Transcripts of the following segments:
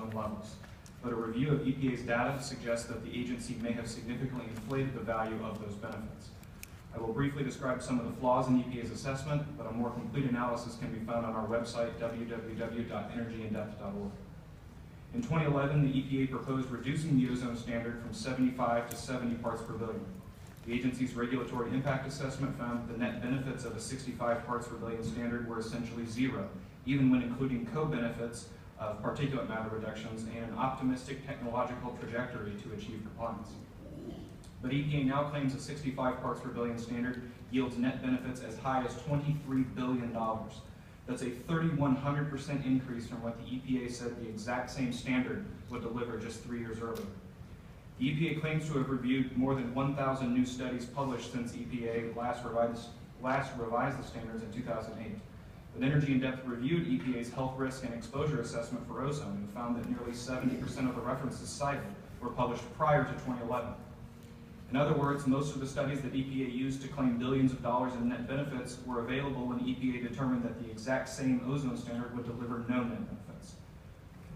ozone levels. But a review of EPA's data suggests that the agency may have significantly inflated the value of those benefits. I will briefly describe some of the flaws in EPA's assessment, but a more complete analysis can be found on our website, www.energyindepth.org. In 2011, the EPA proposed reducing the ozone standard from 75 to 70 parts per billion. The agency's regulatory impact assessment found the net benefits of a 65 parts per billion standard were essentially zero, even when including co-benefits of particulate matter reductions and an optimistic technological trajectory to achieve compliance. But EPA now claims a 65 parts per billion standard yields net benefits as high as $23 billion. That's a 3,100% increase from what the EPA said the exact same standard would deliver just 3 years earlier. The EPA claims to have reviewed more than 1,000 new studies published since EPA last revised the standards in 2008. But Energy in Depth reviewed EPA's health risk and exposure assessment for ozone and found that nearly 70% of the references cited were published prior to 2011. In other words, most of the studies that EPA used to claim billions of dollars in net benefits were available when EPA determined that the exact same ozone standard would deliver no net benefits.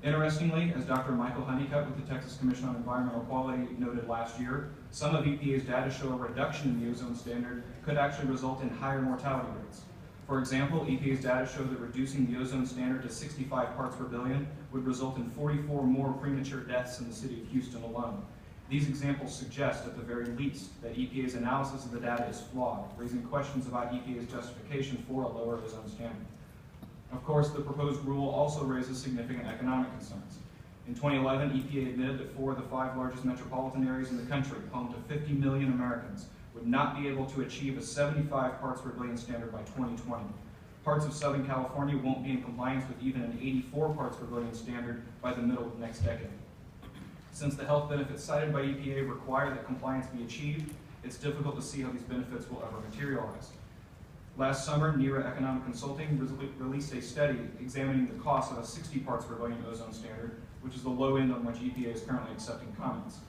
Interestingly, as Dr. Michael Honeycutt with the Texas Commission on Environmental Quality noted last year, some of EPA's data show a reduction in the ozone standard could actually result in higher mortality rates. For example, EPA's data show that reducing the ozone standard to 65 parts per billion would result in 44 more premature deaths in the city of Houston alone. These examples suggest, at the very least, that EPA's analysis of the data is flawed, raising questions about EPA's justification for a lower ozone standard. Of course, the proposed rule also raises significant economic concerns. In 2011, EPA admitted that 4 of the 5 largest metropolitan areas in the country, home to 50 million Americans, would not be able to achieve a 75 parts per billion standard by 2020. Parts of Southern California won't be in compliance with even an 84 parts per billion standard by the middle of the next decade. Since the health benefits cited by EPA require that compliance be achieved, it's difficult to see how these benefits will ever materialize. Last summer, NERA Economic Consulting released a study examining the cost of a 60 parts per billion ozone standard, which is the low end on which EPA is currently accepting comments.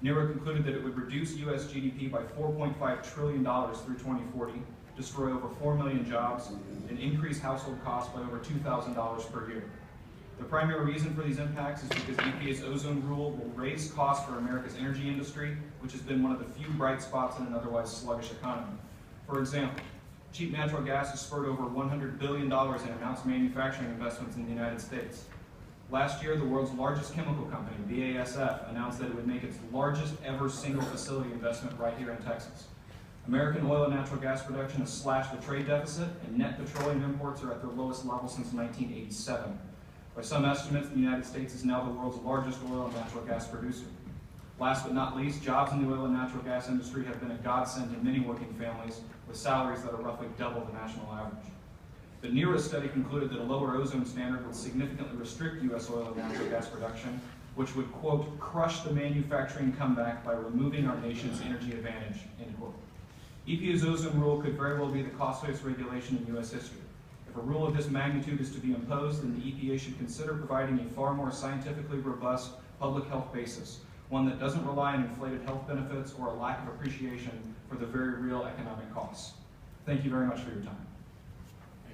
NERA concluded that it would reduce U.S. GDP by $4.5 trillion through 2040, destroy over 4 million jobs, and increase household costs by over $2,000 per year. The primary reason for these impacts is because EPA's ozone rule will raise costs for America's energy industry, which has been one of the few bright spots in an otherwise sluggish economy. For example, cheap natural gas has spurred over $100 billion in announced manufacturing investments in the United States. Last year, the world's largest chemical company, BASF, announced that it would make its largest ever single facility investment right here in Texas. American oil and natural gas production has slashed the trade deficit, and net petroleum imports are at their lowest level since 1987. By some estimates, the United States is now the world's largest oil and natural gas producer. Last but not least, jobs in the oil and natural gas industry have been a godsend to many working families with salaries that are roughly double the national average. The NERA study concluded that a lower ozone standard would significantly restrict U.S. oil and natural gas production, which would, quote, crush the manufacturing comeback by removing our nation's energy advantage, end quote. EPA's ozone rule could very well be the costliest regulation in U.S. history. If a rule of this magnitude is to be imposed, then the EPA should consider providing a far more scientifically robust public health basis, one that doesn't rely on inflated health benefits or a lack of appreciation for the very real economic costs. Thank you very much for your time.